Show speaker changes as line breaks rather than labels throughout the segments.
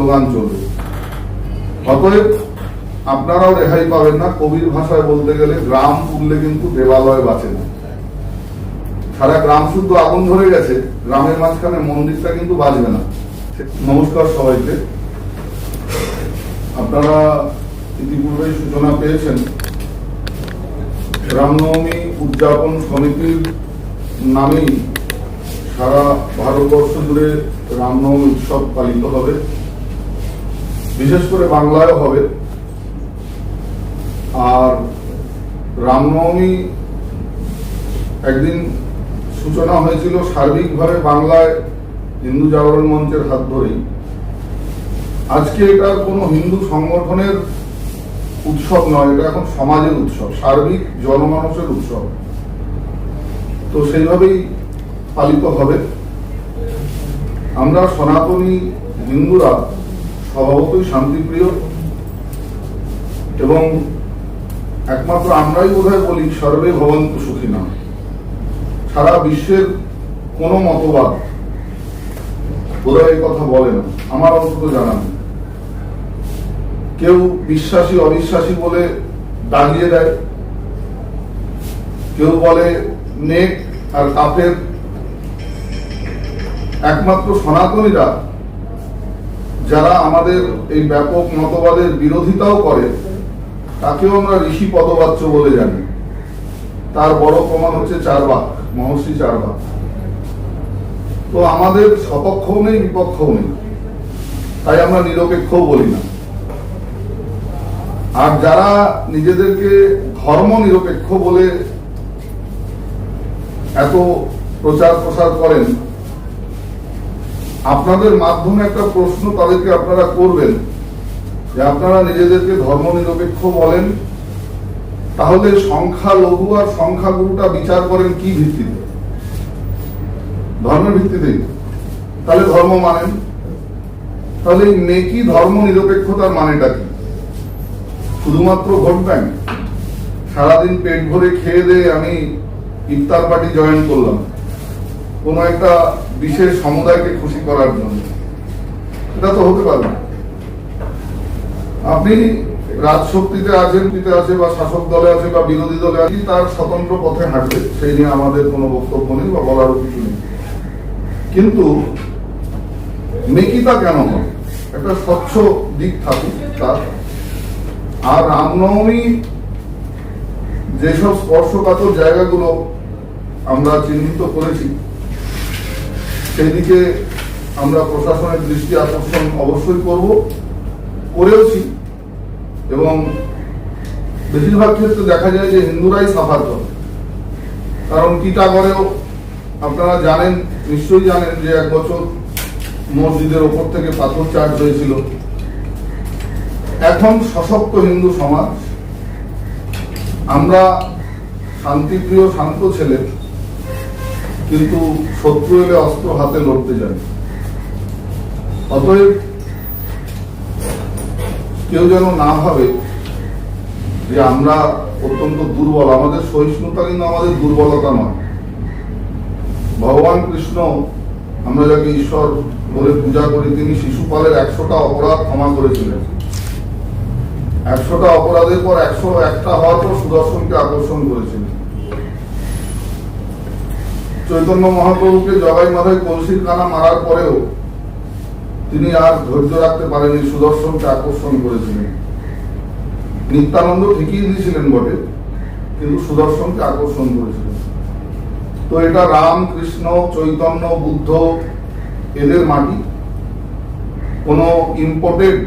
Slogan চলবে। অতএব আপনারাও রেহাই পাবেন না। কবির ভাষায় বলতে গেলে গ্রাম পুড়লে কিন্তু দেবালয় বাঁচে না। সারা গ্রাম শুদ্ধ আগুন ধরে গেছে, গ্রামের মাঝখানে মন্দিরটা কিন্তু বাঁচবে না। নমস্কার সবাইকে। আপনারা ইতিপূর্বে সূচনা পেয়েছেন রামনবমী উদযাপন সমিতির নামেই সারা ভারতবর্ষ জুড়ে রামনবমী উৎসব পালিত হবে, বিশেষ করে বাংলায়ও হবে। আর রামনবমী একদিন সূচনা হয়েছিল সার্বিকভাবে বাংলায় হিন্দু জাগরণ মঞ্চের হাত ধরেই। আজকে এটা কোনো হিন্দু সংগঠনের উৎসব নয়, এটা এখন সমাজের উৎসব, সার্বিক জনমানুষের উৎসব। তো সেইভাবেই পালিত হবে। আমরা সনাতনী হিন্দুরা স্বভাবতই শান্তিপ্রিয় এবং একমাত্র আমরাই বোধহয় বলি সর্বে ভবন্তু সুখিনা। সারা বিশ্বের কোন মতবাদ বোধহয় এই কথা বলে না, আমার অন্তত জানা নেই। কেউ বিশ্বাসী অবিশ্বাসী বলে দাগিয়ে দেয়, কেউ বলে নেক আর কাফের। একমাত্র সনাতনীরা যারা আমাদের এই ব্যাপক মতবাদের বিরোধিতাও করে, তাকেও আমরা ঋষি পদবাচ্য বলে জানি। তার বড় প্রমাণ হচ্ছে চারবাক, মহর্ষি চারবাক। তো আমাদের সপক্ষও নেই বিপক্ষও নেই, তাই আমরা নিরপেক্ষও বলি না। আর যারা নিজেদেরকে ধর্ম নিরপেক্ষ বলে এত প্রচার প্রসার করেন, আপনাদের মাধ্যমে একটা প্রশ্ন তাদেরকে আপনারা করবেন যে আপনারা নিজেদেরকে ধর্ম নিরপেক্ষ বলেন, তাহলে সংখ্যালঘু আর সংখ্যাগুরুটা বিচার করেন কি ভিত্তিতে? ধর্মের ভিত্তিতেই। তাহলে ধর্ম মানেন, তাহলে নেকি ধর্ম নিরপেক্ষতার মানেটা কি? শুধুমাত্র ভোট ব্যাংক? সারাদিন পেট ভরে খেয়ে দিয়ে আমি ইফতার পার্টি জয়েন করলাম কোন একটা বিশেষ সমুদায়কে খুশি করার জন্য, এটা তো হতে পারে না। আপনি রাজশক্তিতে আছেন, আছে বা শাসক দলে আছে বা বিরোধী দলে আছে, তার স্বতন্ত্র পথে হাঁটবে, সেই নিয়ে আমাদের কোনো বক্তব্য নেই বা বলারও কিছু নেই। কিন্তু নেকিটা কেন হয়? একটা স্বচ্ছ দিক থাকুক তার। আর রামনবমী যেসব স্পর্শকাতর জায়গাগুলো আমরা চিহ্নিত করেছি, সেই দিকে আমরা প্রশাসনের দৃষ্টি আকর্ষণ অবশ্যই করেওছি। এবং বেশিরভাগ ক্ষেত্রে দেখা যায় যে হিন্দুরাই সাফার করে। কারণ টিটাগড়েও আপনারা জানেন, নিশ্চয়ই জানেন যে এক বছর মসজিদের ওপর থেকে পাথর চার্জ হয়েছিল। এখন সশক্ত হিন্দু সমাজ, আমরা শান্তিপ্রিয় শান্ত ছেলে, কিন্তু শত্রু এলে অস্ত্র হাতে লড়তে যাই। অতএব কেউ যেন না ভাবে যে আমরা অত্যন্ত দুর্বল। আমাদের সহিষ্ণুতা কিন্তু আমাদের দুর্বলতা নয়। ভগবান কৃষ্ণ, আমরা যাকে ঈশ্বর বলে পূজা করি, তিনি শিশুপালের 100টা অপরাধ ক্ষমা করেছিলেন। 100টা অপরাধের পর 101টা হওয়ার পর সুদর্শনকে আকর্ষণ করেছিলেন। চৈতন্য মহাপ্রভুকে জগাই মাথায় কলসির কানা মারার পরেও তিনি আর ধৈর্য রাখতে পারেননি, সুদর্শনকে আকর্ষণ করেছিলেন। নিত্যানন্দ ঠিকই দিয়েছিলেন বটে, কিন্তু সুদর্শনকে আকর্ষণ করেছিলেন। তো এটা রাম, কৃষ্ণ, চৈতন্য, বুদ্ধ, এদের মাটি। কোন ইম্পোর্টেড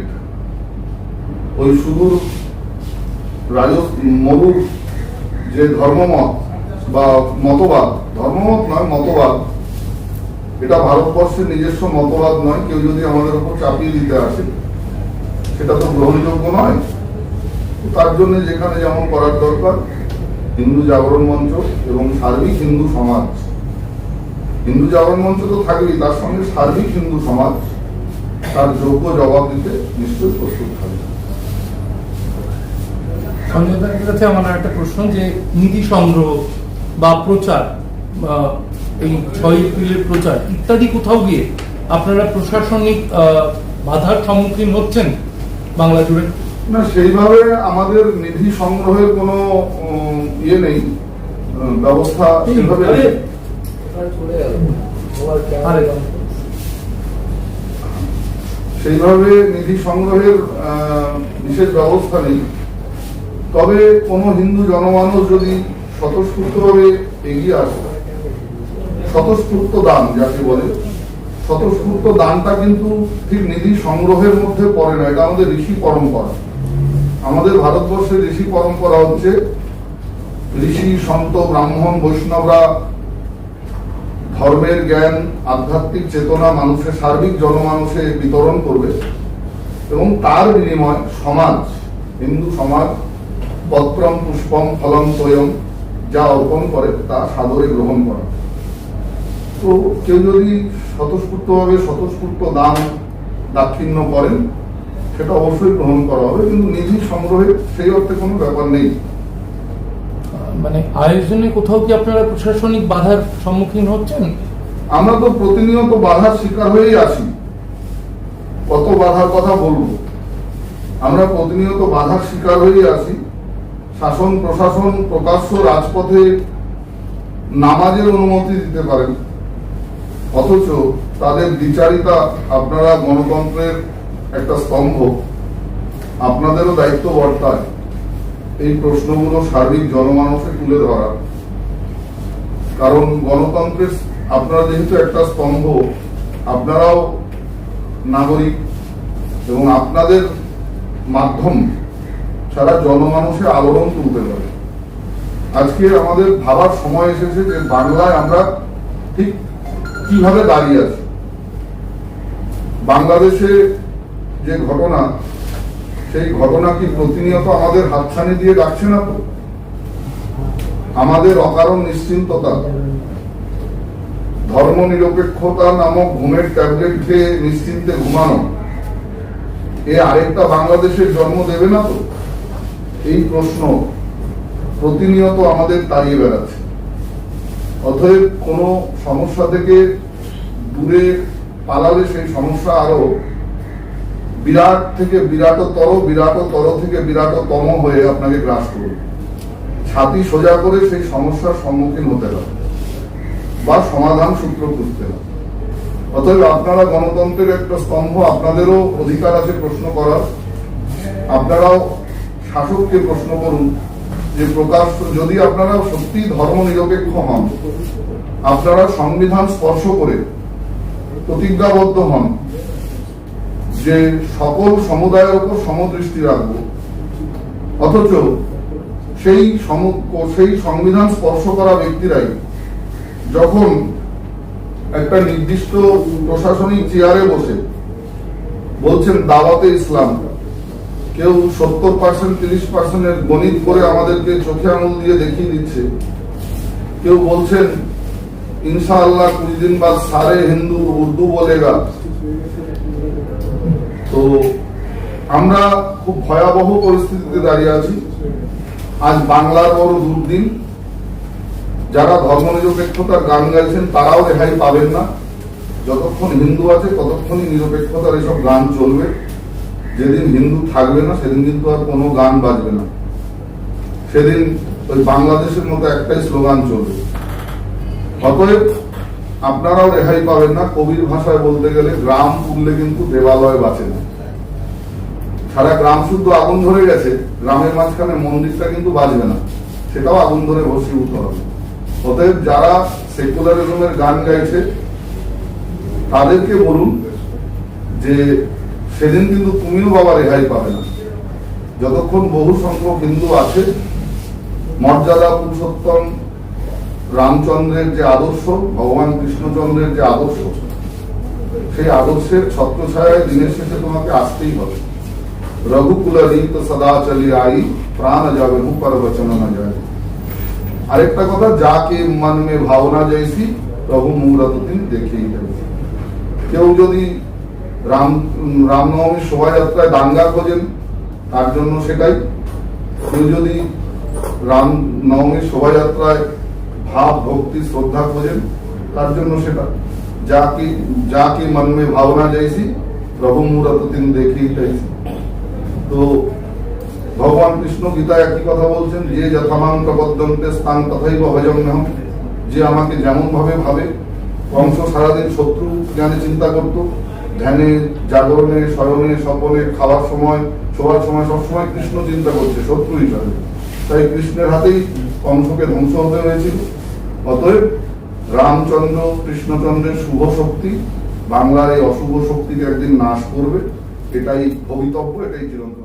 ওই সুদূর মরুর যে ধর্মমত বা মতবাদ, ধর্মমত নয় মতবাদ, এটা ভারতবর্ষের নিজস্ব মতবাদ নয়। কেউ যদি আমাদের উপর চাপিয়ে দিতে আসে, সেটা তো গ্রহণযোগ্য নয়। তার জন্য যেখানে যেমন করার দরকার, হিন্দু জাগরণ মঞ্চ এবং সার্বিক হিন্দু সমাজ, হিন্দু জাগরণ মঞ্চ তো থাকবেই, তার সঙ্গে সার্বিক হিন্দু সমাজ তার যোগ্য জবাব দিতে নিশ্চয়ই প্রস্তুত থাকবে।
সঞ্জয়দার কাছে আমার একটা প্রশ্ন, যে নীতি সংগ্রহ বা প্রচার, এই 6 এপ্রিলের প্রচার ইত্যাদি কোথাও গিয়ে আপনারা প্রশাসনিক বাধার সম্মুখীন হচ্ছেন বাংলা জুড়ে?
না, সেইভাবে আমাদের নিধি সংগ্রহের কোনো ইয়ে নেই, ব্যবস্থা সেভাবে নেই। সেইভাবে নিধি সংগ্রহের বিশেষ ব্যবস্থা নেই। তবে কোনো হিন্দু জনমানুষ যদি স্বতঃস্ফূর্তভাবে এগিয়ে আসে, স্বতঃস্ফূর্ত দান যাকে বলে, স্বতঃস্ফূর্ত দানটা কিন্তু ঠিক নিধি সংগ্রহের মধ্যে পড়ে না। এটা আমাদের ঋষি পরম্পরা। আমাদের ভারতবর্ষের ঋষি পরম্পরা হচ্ছে ঋষি, সন্ত, ব্রাহ্মণ, বৈষ্ণবরা ধর্মের জ্ঞান, আধ্যাত্মিক চেতনা মানুষের, সার্বিক জনমানুষে বিতরণ করবে এবং তার বিনিময় সমাজ, হিন্দু সমাজ পত্রম পুষ্পম ফলম তোয়ম যা অর্পণ করে তা সাদরে গ্রহণ করে। তো কেউ যদি স্বতঃস্ফূর্তভাবে স্বতঃস্ফূর্ত দান দাক্ষিণ্য করেন, সেটা অবশ্যই গ্রহণ করা হবে, কিন্তু নিধি সংগ্রহের সেই অর্থে কোনো ব্যাপার নেই।
মানে আয়োজনে কোথাও কি আপনারা প্রশাসনিক বাধার সম্মুখীন হচ্ছেন?
আমরা তো প্রতিনিয়ত বাধার শিকার হয়েই আছি। কত বাধার কথা বলবো, আমরা প্রতিনিয়ত বাধার শিকার হয়েই আছি। শাসন প্রশাসন প্রকাশ্য রাজপথে নামাজের অনুমতি দিতে পারেন, অথচ তাদের দ্বিচারিতা, আপনারা গণতন্ত্রের একটা স্তম্ভ, আপনাদেরও দায়িত্ব বর্তায় এই প্রশ্নগুলো সার্বিক জনমানসে তুলে ধরা। কারণ গণতন্ত্রের আপনারা যেহেতু একটা স্তম্ভ, আপনারাও নাগরিক এবং আপনাদের মাধ্যম সারা জনমানুষের আলোড়ন তুলতে পারে। আজকে আমাদের ভাবার সময় এসেছে যে বাংলায় আমরা ঠিক কিভাবে দাঁড়িয়ে আছি। বাংলাদেশে যে ঘটনা, সেই ঘটনা কি প্রতিনিয়ত আমাদের হাতছানি দিয়ে ডাকছে না তো? আমাদের অকারণ নিশ্চিন্ততা, ধর্ম নিরপেক্ষতা নামক ঘুমের ট্যাবলেট খেয়ে নিশ্চিন্তে ঘুমানো, এ আরেকটা বাংলাদেশের জন্ম দেবে না তো? এই প্রশ্ন প্রতিনিয়ত আমাদের তাড়িয়ে বেড়াচ্ছে। অতএব কোনো সমস্যা থেকে দূরে পালালে সেই সমস্যা আরো বিরাট থেকে বিরাটতর, বিরাটতর থেকে বিরাটতম হয়ে আপনাকে গ্রাস করবে। ছাতি সোজা করে সেই সমস্যার সম্মুখীন হতে হবে বা সমাধান সূত্র খুঁজতে হবে। অতএব আপনারা গণতন্ত্রের একটা স্তম্ভ, আপনাদেরও অধিকার আছে প্রশ্ন করার। আপনারাও শাসককে প্রশ্ন করুন যে প্রকাশ্য, যদি আপনারা সত্যি ধর্ম নিরপেক্ষ হন, আপনারা সংবিধান স্পর্শ করে প্রতিজ্ঞাবদ্ধ হন যে সকল সমুদায়ের উপর সমদৃষ্টি রাখবো, অথচ সেই সংবিধান স্পর্শ করা ব্যক্তিরাই যখন একটা নির্দিষ্ট প্রশাসনিক চেয়ারে বসে বলছেন দাওয়াতে ইসলাম, কেউ 70% 30% গণিত করে আমাদেরকে চোখে আঙুল দিয়ে দেখিয়ে দিচ্ছে, কেউ বলছেন ইনশাআল্লাহ 20 দিন বাদ সারে হিন্দু উর্দু বলেগা। তো আমরা খুব ভয়াবহ পরিস্থিতিতে দাঁড়িয়ে আছি। আজ বাংলার বড় দুর্দিন। যারা ধর্মনিরপেক্ষতার গান গাইছেন তারাও রেহাই পাবেন না। যতক্ষণ হিন্দু আছে ততক্ষণই নিরপেক্ষতার এসব গান চলবে। যেদিন হিন্দু থাকবে না সেদিন কিন্তু আর কোনো গান বাজবে না। সেদিন ওই বাংলাদেশের মতো একটাই স্লোগান চলবে। অতএব আপনারাও রেহাই পাবেন না। কবির ভাষায় বলতে গেলে গ্রাম পুড়লে কিন্তু দেবালয় বাঁচে না। সারা গ্রাম শুদ্ধ আগুন ধরে গেছে, গ্রামের মাঝখানে মন্দিরটা কিন্তু বাজবে না, সেটাও আগুন ধরে ভস্মীভূত হবে। অতএব যারা সেকুলারিজমের গান গাইছে তাদেরকে বলুন যে সেদিন কিন্তু তুমিও বাবা রেহাই পাবে না। যতক্ষণ বহু সংখ্যক হিন্দু আছে, মর্যাদা পুরুষোত্তম রামচন্দ্রের যে আদর্শ, ভগবান কৃষ্ণচন্দ্রের যে আদর্শ, সেই আদর্শের ছত্রছায়ায় দিনের শেষে তোমাকে আসতেই হবে। রঘুকুলা রীত সদা চলি আই, প্রাণ যাবে মুপার বচন না যায়। আরেকটা কথা, যাকে মন মে ভাবনা জৈসি প্রভু মুহূর্ত তিনি দেখেই যাবে। কেউ যদি রামনবমী শোভাযাত্রায় দাঙ্গা খোঁজেন তার জন্য সেটাই, কেউ যদি রামনবমীর শোভাযাত্রায় ভাব ভক্তি শ্রদ্ধা খোঁজেন তার জন্য সেটা। যা কি মন মে ভাবনা জৈসি প্রভু মুহূর্ত তিনি দেখিয়ে চাইছেন। তো ভগবান কৃষ্ণ গীতায় একই কথা বলছেন, যে যথামাং প্রবদ্ধন্তে স্থান তথাইব ভজন্যহম, যে আমাকে যেমন ভাবে ভাবে। কংস সারাদিন শত্রু জ্ঞানে চিন্তা করত, ধ্যানে, জাগরণে, শয়নে, স্বপনে, খাওয়ার সময়, শোয়ার সময়, সবসময় কৃষ্ণ চিন্তা করছে শত্রু হিসাবে। তাই কৃষ্ণের হাতেই কংসকে ধ্বংস হতে হয়েছিল। অতএব রামচন্দ্র, কৃষ্ণচন্দ্রের শুভ শক্তি বাংলার এই অশুভ শক্তিকে একদিন নাশ করবে, এটাই ভবিতব্য, এটাই চিরন্তন।